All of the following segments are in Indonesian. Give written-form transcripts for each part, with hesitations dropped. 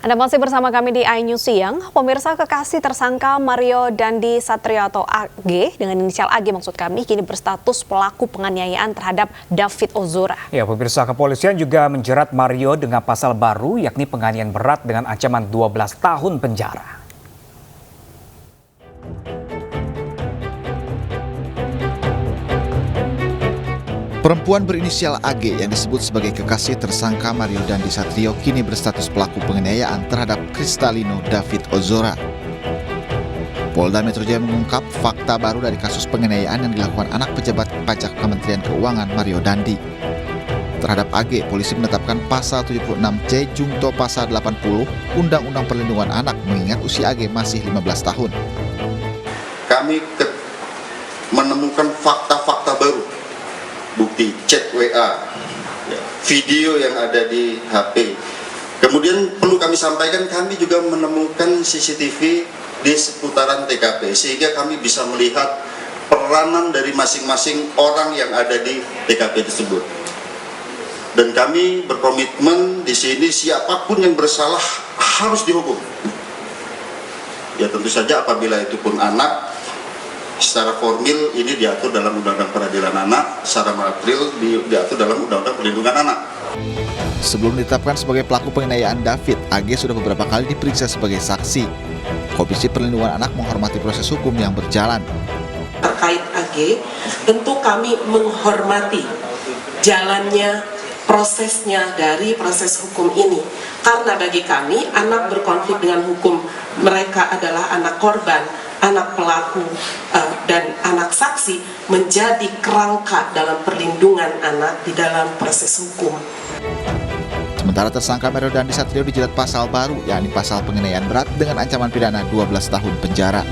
Anda masih bersama kami di iNews Siang. Pemirsa, kekasih tersangka Mario Dandi Satrio atau AG, dengan inisial AG maksud kami, kini berstatus pelaku penganiayaan terhadap David Ozora. Ya, pemirsa, kepolisian juga menjerat Mario dengan pasal baru, yakni penganiayaan berat dengan ancaman 12 tahun penjara. Perempuan berinisial AG yang disebut sebagai kekasih tersangka Mario Dandi Satrio kini berstatus pelaku penganiayaan terhadap Kristalino David Ozora. Polda Metro Jaya mengungkap fakta baru dari kasus penganiayaan yang dilakukan anak pejabat pajak Kementerian Keuangan Mario Dandi. Terhadap AG, polisi menetapkan pasal 76C Jungto pasal 80 Undang-Undang Perlindungan Anak mengingat usia AG masih 15 tahun. Kami menemukan fakta-fakta baru, bukti chat WA, video yang ada di HP. Kemudian perlu kami sampaikan, kami juga menemukan CCTV di seputaran TKP, sehingga kami bisa melihat peranan dari masing-masing orang yang ada di TKP tersebut. Dan kami berkomitmen di sini siapapun yang bersalah harus dihukum. Ya tentu saja apabila itu pun anak, secara formil ini diatur dalam Undang-Undang Peradilan Anak, secara material diatur dalam Undang-Undang Perlindungan Anak. Sebelum ditetapkan sebagai pelaku penganiayaan David, AG sudah beberapa kali diperiksa sebagai saksi. Komisi Perlindungan Anak menghormati proses hukum yang berjalan. Terkait AG, tentu kami menghormati jalannya prosesnya dari proses hukum ini. Karena bagi kami, anak berkonflik dengan hukum, mereka adalah anak korban, anak pelaku, dan anak saksi menjadi kerangka dalam perlindungan anak di dalam proses hukum. Sementara tersangka Mario Dandi Satrio dijerat pasal baru, yakni pasal penganiayaan berat dengan ancaman pidana 12 tahun penjara.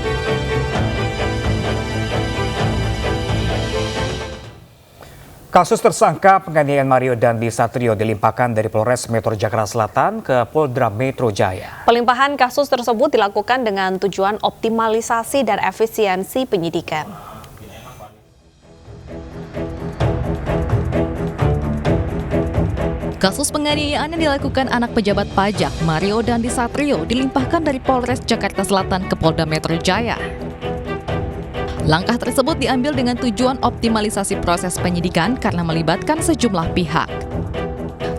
Kasus tersangka penganiayaan Mario Dandi Satrio dilimpahkan dari Polres Metro Jakarta Selatan ke Polda Metro Jaya. Pelimpahan kasus tersebut dilakukan dengan tujuan optimalisasi dan efisiensi penyidikan. Kasus penganiayaan yang dilakukan anak pejabat pajak Mario Dandi Satrio dilimpahkan dari Polres Jakarta Selatan ke Polda Metro Jaya. Langkah tersebut diambil dengan tujuan optimalisasi proses penyidikan karena melibatkan sejumlah pihak.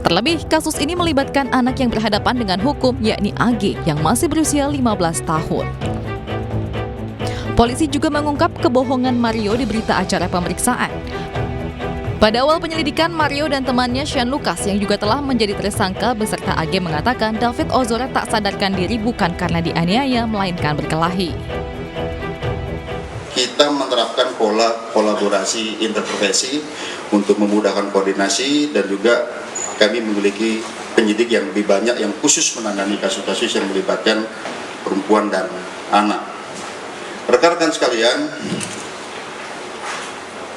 Terlebih, kasus ini melibatkan anak yang berhadapan dengan hukum, yakni AG yang masih berusia 15 tahun. Polisi juga mengungkap kebohongan Mario di berita acara pemeriksaan. Pada awal penyelidikan, Mario dan temannya Shane Lucas yang juga telah menjadi tersangka beserta AG mengatakan David Ozora tak sadarkan diri bukan karena dianiaya, melainkan berkelahi. Kita menerapkan pola kolaborasi interprofesi untuk memudahkan koordinasi, dan juga kami memiliki penyidik yang lebih banyak yang khusus menangani kasus-kasus yang melibatkan perempuan dan anak. Rekan-rekan sekalian,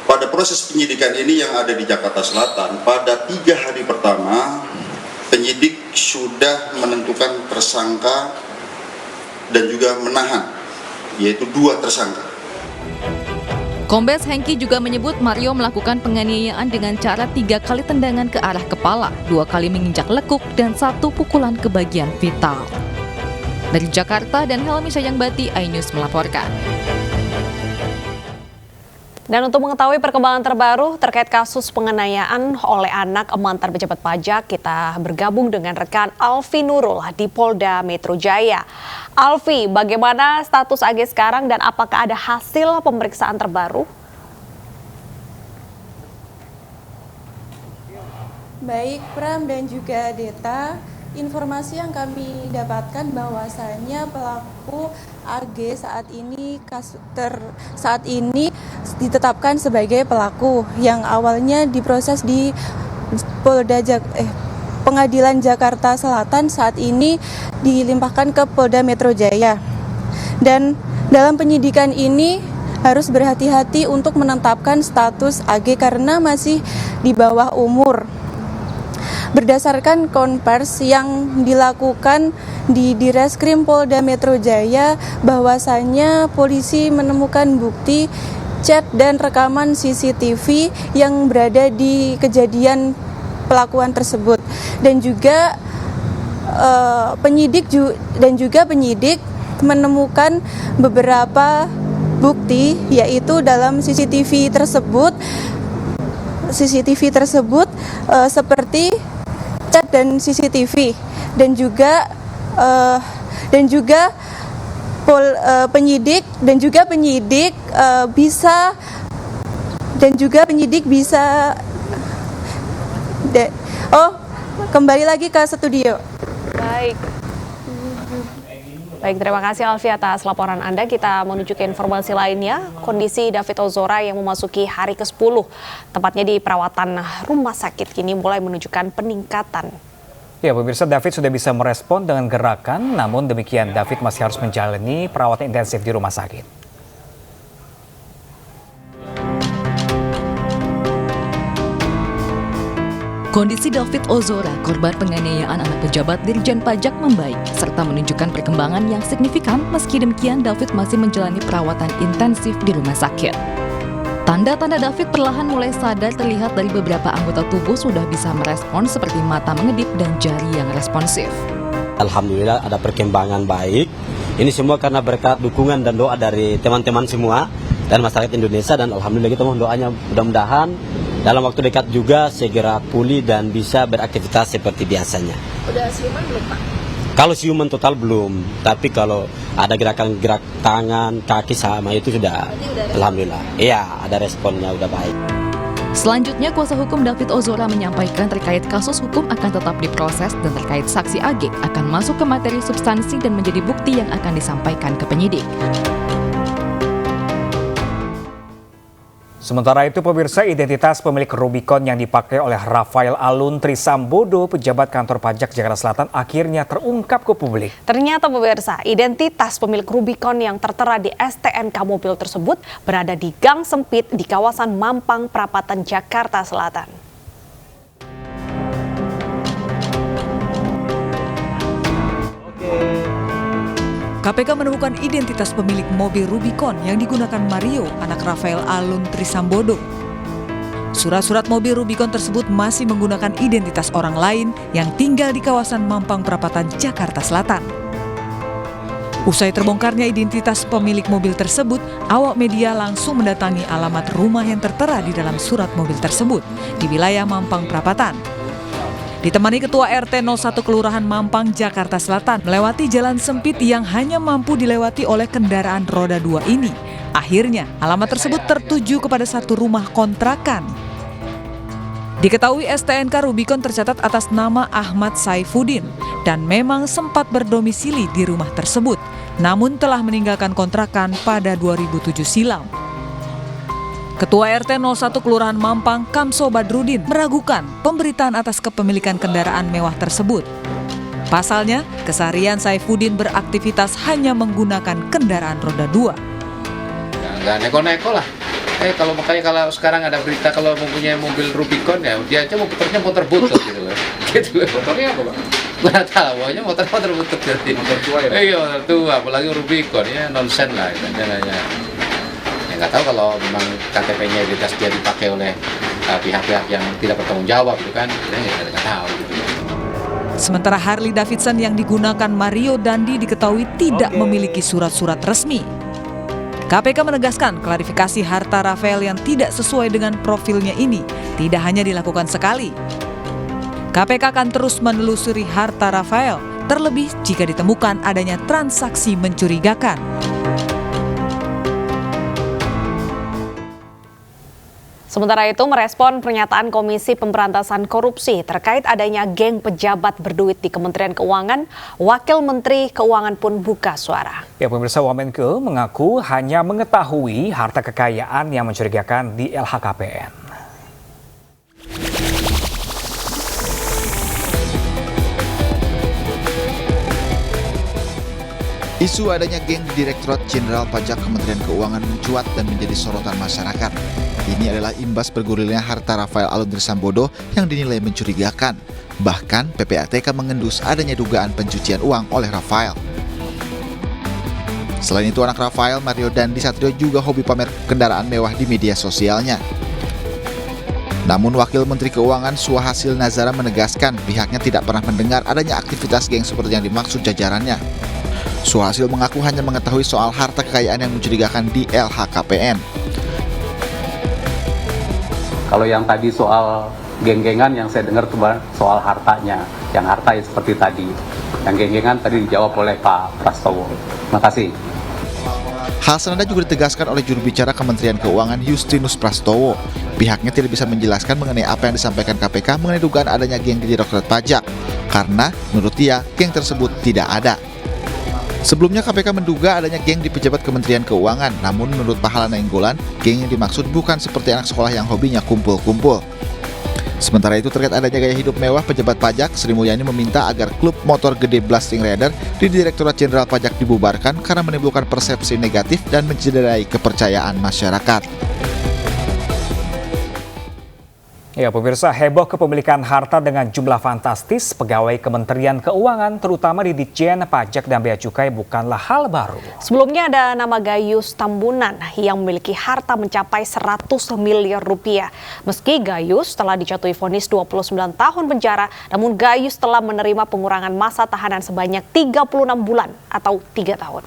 pada proses penyidikan ini yang ada di Jakarta Selatan, pada 3 hari pertama penyidik sudah menentukan tersangka dan juga menahan, yaitu 2 tersangka. Kombes Hengki juga menyebut Mario melakukan penganiayaan dengan cara 3 kali tendangan ke arah kepala, 2 kali menginjak lekuk, dan 1 pukulan ke bagian vital. Dari Jakarta, dan Helmi Sayangbati, iNews melaporkan. Dan untuk mengetahui perkembangan terbaru terkait kasus penganiayaan oleh anak mantan pejabat pajak, kita bergabung dengan rekan Alfi Nurul di Polda Metro Jaya. Alfi, bagaimana status AG sekarang dan apakah ada hasil pemeriksaan terbaru? Baik, Pram dan juga Deta. Informasi yang kami dapatkan bahwasanya pelaku AG saat ini ditetapkan sebagai pelaku yang awalnya diproses di Pengadilan Jakarta Selatan, saat ini dilimpahkan ke Polda Metro Jaya. Dan dalam penyidikan ini harus berhati-hati untuk menetapkan status AG karena masih di bawah umur. Berdasarkan konversi yang dilakukan di Direskrim Polda Metro Jaya, bahwasannya polisi menemukan bukti chat dan rekaman CCTV yang berada di kejadian pelakuan tersebut. Dan juga dan juga penyidik menemukan beberapa bukti, yaitu dalam CCTV tersebut seperti cat dan CCTV dan juga penyidik bisa kembali lagi ke studio. Baik, terima kasih Alfi atas laporan Anda. Kita menuju ke informasi lainnya. Kondisi David Ozora yang memasuki hari ke-10, tepatnya di perawatan rumah sakit, kini mulai menunjukkan peningkatan. Ya, pemirsa, David sudah bisa merespon dengan gerakan, namun demikian David masih harus menjalani perawatan intensif di rumah sakit. Kondisi David Ozora, korban penganiayaan anak pejabat Dirjen Pajak, membaik serta menunjukkan perkembangan yang signifikan. Meski demikian, David masih menjalani perawatan intensif di rumah sakit. Tanda-tanda David perlahan mulai sadar terlihat dari beberapa anggota tubuh sudah bisa merespon seperti mata mengedip dan jari yang responsif. Alhamdulillah ada perkembangan baik. Ini semua karena berkat dukungan dan doa dari teman-teman semua dan masyarakat Indonesia, dan alhamdulillah kita mohon doanya mudah-mudahan dalam waktu dekat juga segera pulih dan bisa beraktivitas seperti biasanya. Udah siuman belum, Pak? Kalau siuman total belum, tapi kalau ada gerak tangan, kaki sama itu sudah, alhamdulillah. Iya, ada responnya udah baik. Selanjutnya, kuasa hukum David Ozora menyampaikan terkait kasus hukum akan tetap diproses dan terkait saksi AG akan masuk ke materi substansi dan menjadi bukti yang akan disampaikan ke penyidik. Sementara itu, pemirsa, identitas pemilik Rubicon yang dipakai oleh Rafael Alun Trisambodo, pejabat kantor pajak Jakarta Selatan, akhirnya terungkap ke publik. Ternyata, pemirsa, identitas pemilik Rubicon yang tertera di STNK mobil tersebut berada di gang sempit di kawasan Mampang Perapatan, Jakarta Selatan. KPK menemukan identitas pemilik mobil Rubicon yang digunakan Mario, anak Rafael Alun Trisambodo. Surat-surat mobil Rubicon tersebut masih menggunakan identitas orang lain yang tinggal di kawasan Mampang Perapatan, Jakarta Selatan. Usai terbongkarnya identitas pemilik mobil tersebut, awak media langsung mendatangi alamat rumah yang tertera di dalam surat mobil tersebut di wilayah Mampang Perapatan. Ditemani Ketua RT 01 Kelurahan Mampang, Jakarta Selatan, melewati jalan sempit yang hanya mampu dilewati oleh kendaraan roda 2 ini. Akhirnya, alamat tersebut tertuju kepada satu rumah kontrakan. Diketahui STNK Rubicon tercatat atas nama Ahmad Saifuddin dan memang sempat berdomisili di rumah tersebut, namun telah meninggalkan kontrakan pada 2007 silam. Ketua RT 01 Kelurahan Mampang, Kamso Badrudin, meragukan pemberitaan atas kepemilikan kendaraan mewah tersebut. Pasalnya, keseharian Saifuddin beraktivitas hanya menggunakan kendaraan roda 2. Nggak neko-neko lah. Kalau sekarang ada berita kalau mempunyai mobil Rubicon, ya dia aja motornya motor butut gitu loh. Gitu loh. Motornya apa, Pak? Nggak tahu, pokoknya motor butut jadi. Motor tua ya, Pak? Iya, motor tua, apalagi Rubicon, ya nonsen lah. Nggak tahu kalau memang KTP-nya identitas dia dipakai oleh pihak-pihak yang tidak bertanggung jawab, gitu kan, kita nggak tahu. Gitu. Sementara Harley Davidson yang digunakan Mario Dandi diketahui tidak memiliki surat-surat resmi. KPK menegaskan klarifikasi harta Rafael yang tidak sesuai dengan profilnya ini tidak hanya dilakukan sekali. KPK akan terus menelusuri harta Rafael, terlebih jika ditemukan adanya transaksi mencurigakan. Sementara itu, merespon pernyataan Komisi Pemberantasan Korupsi terkait adanya geng pejabat berduit di Kementerian Keuangan, Wakil Menteri Keuangan pun buka suara. Ya, pemirsa, Wamenke mengaku hanya mengetahui harta kekayaan yang mencurigakan di LHKPN. Isu adanya geng di Direktorat Jenderal Pajak Kementerian Keuangan mencuat dan menjadi sorotan masyarakat. Ini adalah imbas bergulirnya harta Rafael Alun Trisambodo yang dinilai mencurigakan. Bahkan PPATK mengendus adanya dugaan pencucian uang oleh Rafael. Selain itu, anak Rafael, Mario Dandi Satrio juga hobi pamer kendaraan mewah di media sosialnya. Namun Wakil Menteri Keuangan Suhasil Nazara menegaskan pihaknya tidak pernah mendengar adanya aktivitas geng seperti yang dimaksud jajarannya. Suhasil mengaku hanya mengetahui soal harta kekayaan yang mencurigakan di LHKPN. Kalau yang tadi soal geng-gengan yang saya dengar cuma soal hartanya, yang harta ya seperti tadi. Yang geng-gengan tadi dijawab oleh Pak Prastowo. Terima kasih. Hal senada juga ditegaskan oleh juru bicara Kementerian Keuangan Justinus Prastowo. Pihaknya tidak bisa menjelaskan mengenai apa yang disampaikan KPK mengenai dugaan adanya geng di Direktorat Pajak, karena menurut dia geng tersebut tidak ada. Sebelumnya KPK menduga adanya geng di pejabat Kementerian Keuangan, namun menurut Pahala Nainggolan, geng yang dimaksud bukan seperti anak sekolah yang hobinya kumpul-kumpul. Sementara itu terkait adanya gaya hidup mewah pejabat pajak, Sri Mulyani meminta agar klub motor gede Blasting Rider di Direktorat Jenderal Pajak dibubarkan karena menimbulkan persepsi negatif dan mencederai kepercayaan masyarakat. Ya, pemirsa, heboh kepemilikan harta dengan jumlah fantastis pegawai Kementerian Keuangan, terutama di Ditjen Pajak dan Bea Cukai, bukanlah hal baru. Sebelumnya ada nama Gayus Tambunan yang memiliki harta mencapai 100 miliar rupiah. Meski Gayus telah dijatuhi vonis 29 tahun penjara, namun Gayus telah menerima pengurangan masa tahanan sebanyak 36 bulan atau 3 tahun.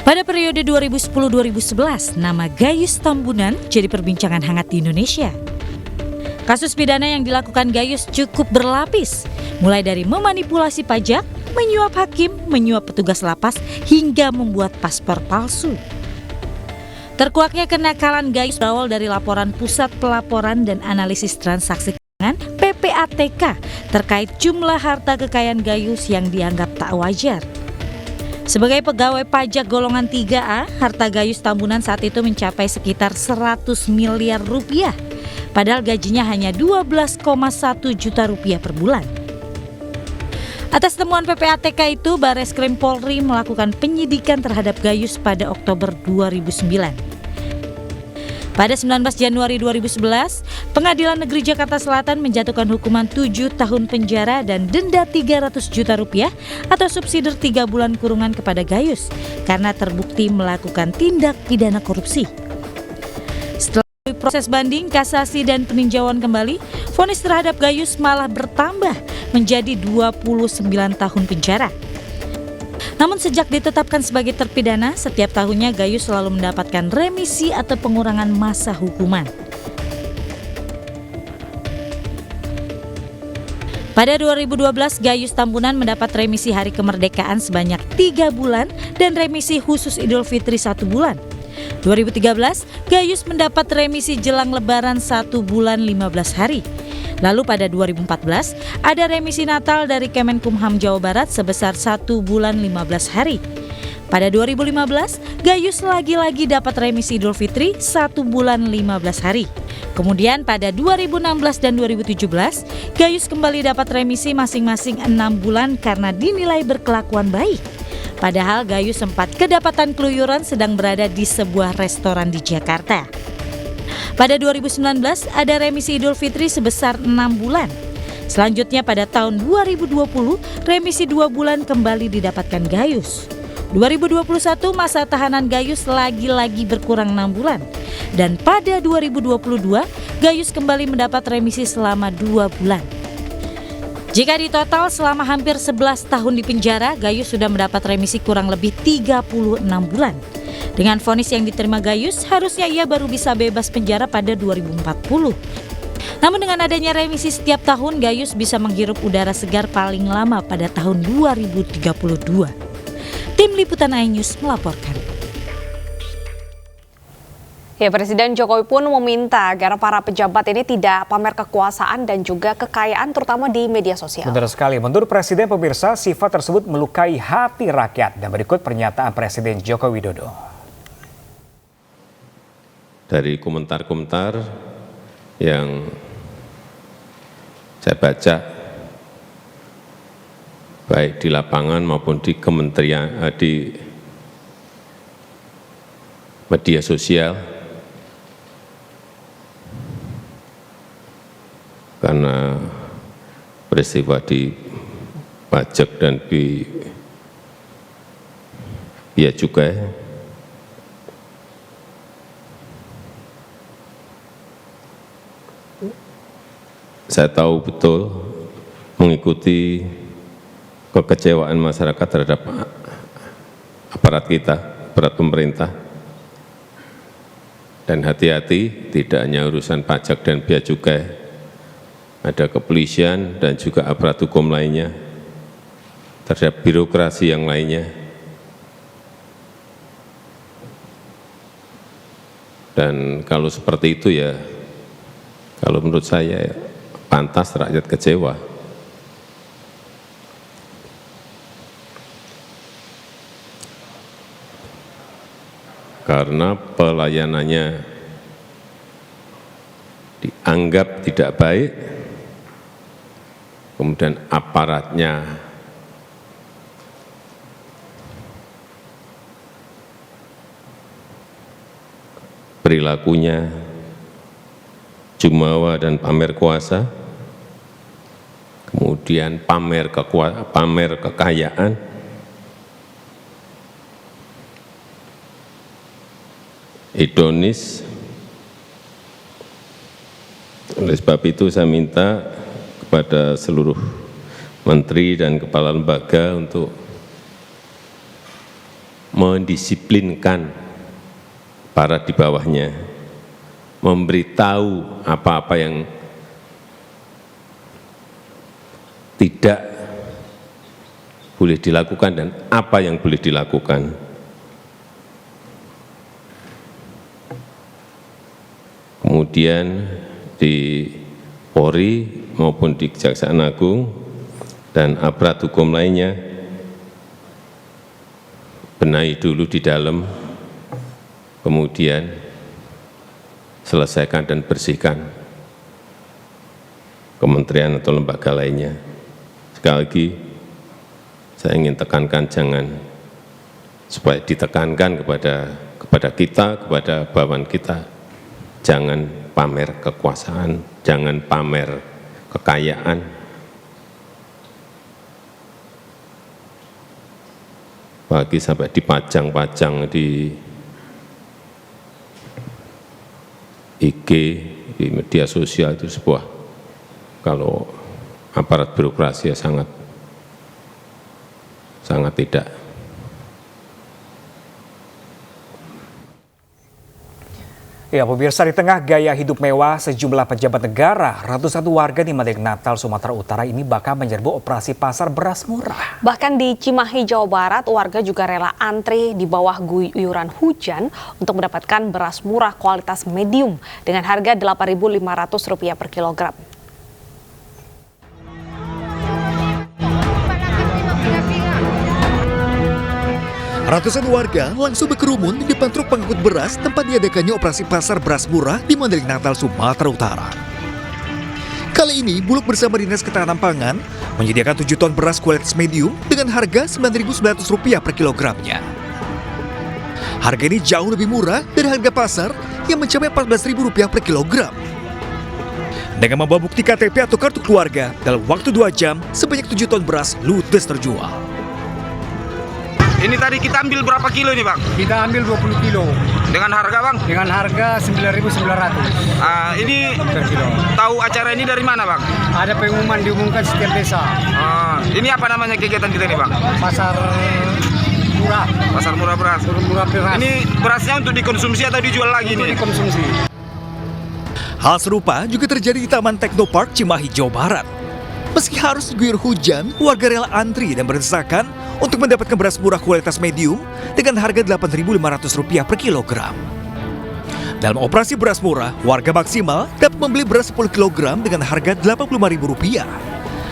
Pada periode 2010-2011, nama Gayus Tambunan jadi perbincangan hangat di Indonesia. Kasus pidana yang dilakukan Gayus cukup berlapis, mulai dari memanipulasi pajak, menyuap hakim, menyuap petugas lapas, hingga membuat paspor palsu. Terkuaknya kenakalan Gayus berawal dari laporan Pusat Pelaporan dan Analisis Transaksi Keuangan (PPATK) terkait jumlah harta kekayaan Gayus yang dianggap tak wajar. Sebagai pegawai pajak golongan 3A, harta Gayus Tambunan saat itu mencapai sekitar 100 miliar rupiah, padahal gajinya hanya 12,1 juta rupiah per bulan. Atas temuan PPATK itu, Bareskrim Polri melakukan penyidikan terhadap Gayus pada Oktober 2009. Pada 19 Januari 2011, Pengadilan Negeri Jakarta Selatan menjatuhkan hukuman 7 tahun penjara dan denda 300 juta rupiah atau subsidi 3 bulan kurungan kepada Gayus karena terbukti melakukan tindak pidana korupsi. Setelah proses banding, kasasi dan peninjauan kembali, vonis terhadap Gayus malah bertambah menjadi 29 tahun penjara. Namun sejak ditetapkan sebagai terpidana, setiap tahunnya Gayus selalu mendapatkan remisi atau pengurangan masa hukuman. Pada 2012, Gayus Tambunan mendapat remisi hari kemerdekaan sebanyak 3 bulan dan remisi khusus Idul Fitri 1 bulan. 2013, Gayus mendapat remisi jelang Lebaran 1 bulan 15 hari. Lalu pada 2014, ada remisi Natal dari Kemenkumham Jawa Barat sebesar 1 bulan 15 hari. Pada 2015, Gayus lagi-lagi dapat remisi Idul Fitri 1 bulan 15 hari. Kemudian pada 2016 dan 2017, Gayus kembali dapat remisi masing-masing 6 bulan karena dinilai berkelakuan baik. Padahal Gayus sempat kedapatan keluyuran sedang berada di sebuah restoran di Jakarta. Pada 2019 ada remisi Idul Fitri sebesar 6 bulan. Selanjutnya pada tahun 2020 remisi 2 bulan kembali didapatkan Gayus. 2021 masa tahanan Gayus lagi-lagi berkurang 6 bulan. Dan pada 2022 Gayus kembali mendapat remisi selama 2 bulan. Jika ditotal selama hampir 11 tahun di penjara, Gayus sudah mendapat remisi kurang lebih 36 bulan. Dengan vonis yang diterima Gayus, harusnya ia baru bisa bebas penjara pada 2040. Namun dengan adanya remisi setiap tahun, Gayus bisa menghirup udara segar paling lama pada tahun 2032. Tim Liputan iNews melaporkan. Ya, Presiden Jokowi pun meminta agar para pejabat ini tidak pamer kekuasaan dan juga kekayaan terutama di media sosial. Benar sekali. Menurut Presiden, pemirsa, sifat tersebut melukai hati rakyat. Dan berikut pernyataan Presiden Joko Widodo. Dari komentar-komentar yang saya baca, baik di lapangan maupun di kementerian, di media sosial, karena peristiwa di pajak dan bea cukai, saya tahu betul mengikuti kekecewaan masyarakat terhadap aparat kita, aparat pemerintah. Dan hati-hati, tidak hanya urusan pajak dan bea cukai, ada kepolisian dan juga aparat hukum lainnya, terhadap birokrasi yang lainnya. Dan kalau seperti itu ya, kalau menurut saya ya, pantas rakyat kecewa. Karena pelayanannya dianggap tidak baik, kemudian aparatnya perilakunya jumawa dan pamer kuasa, kemudian pamer kekayaan, hedonis. Oleh sebab itu saya minta kepada seluruh menteri dan kepala lembaga untuk mendisiplinkan para di bawahnya, memberitahu apa-apa yang tidak boleh dilakukan dan apa yang boleh dilakukan. Kemudian di Polri maupun di Kejaksaan Agung dan aparat hukum lainnya, benahi dulu di dalam, kemudian selesaikan dan bersihkan kementerian atau lembaga lainnya. Sekali lagi, saya ingin tekankan supaya ditekankan kepada kita, kepada bawahan kita, jangan pamer kekuasaan, jangan pamer kekayaan. Apalagi sampai dipajang-pajang di IG, di media sosial, itu sebuah, kalau aparat birokrasi ya sangat tidak. Ya, pemirsa, di tengah gaya hidup mewah sejumlah pejabat negara, ratusan warga di Madeg Natal, Sumatera Utara ini bakal menyerbu operasi pasar beras murah. Bahkan di Cimahi, Jawa Barat, warga juga rela antri di bawah guyuran hujan untuk mendapatkan beras murah kualitas medium dengan harga Rp8.500 per kilogram. Ratusan warga langsung berkerumun di depan truk pengangkut beras tempat diadakannya operasi pasar beras murah di Madeg Natal, Sumatera Utara. Kali ini, Bulog bersama Dinas Ketahanan Pangan menyediakan 7 ton beras kualitas medium dengan harga Rp9.900 per kilogramnya. Harga ini jauh lebih murah dari harga pasar yang mencapai Rp14.000 per kilogram. Dengan membawa bukti KTP atau kartu keluarga, dalam waktu 2 jam, sebanyak 7 ton beras ludes terjual. Ini tadi kita ambil berapa kilo ini, Bang? Kita ambil 20 kilo. Dengan harga, Bang? Dengan harga Rp9.900. Ini tahu acara ini dari mana, Bang? Ada pengumuman diumumkan setiap desa. Ini apa namanya kegiatan kita ini, Bang? Pasar murah. Pasar murah beras. Murah beras. Ini berasnya untuk dikonsumsi atau dijual lagi nih? Dikonsumsi. Hal serupa juga terjadi di Taman Teknopark Cimahi, Jawa Barat. Meski harus diguyur hujan, warga rela antri dan berdesakan untuk mendapatkan beras murah kualitas medium dengan harga Rp8.500 per kilogram. Dalam operasi beras murah, warga maksimal dapat membeli beras 10 kg dengan harga Rp85.000.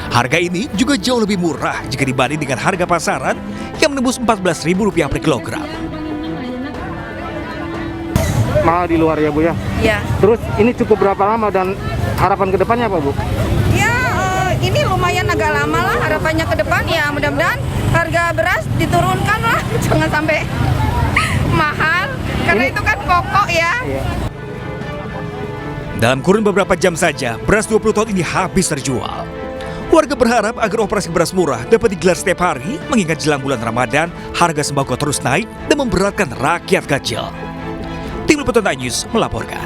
Harga ini juga jauh lebih murah jika dibanding dengan harga pasaran yang menembus Rp14.000 per kilogram. Mahal di luar ya, Bu ya? Ya. Terus ini cukup berapa lama dan harapan ke depannya apa, Bu? Ini lumayan agak lama lah harapannya ke depan, ya mudah-mudahan harga beras diturunkan lah, jangan sampai mahal karena itu kan pokok ya. Dalam kurun beberapa jam saja, beras 20 ton ini habis terjual. Warga berharap agar operasi beras murah dapat digelar setiap hari, mengingat jelang bulan Ramadan, harga sembako terus naik dan memberatkan rakyat kecil. Tim Liputan News melaporkan.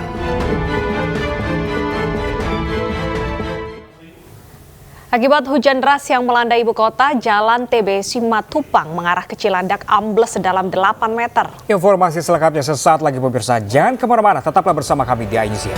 Akibat hujan deras yang melanda ibu kota, Jalan TB Simatupang mengarah ke Cilandak ambles sedalam 8 meter. Informasi selengkapnya sesaat lagi pemirsa. Jangan kemana-mana, tetaplah bersama kami di Ainews.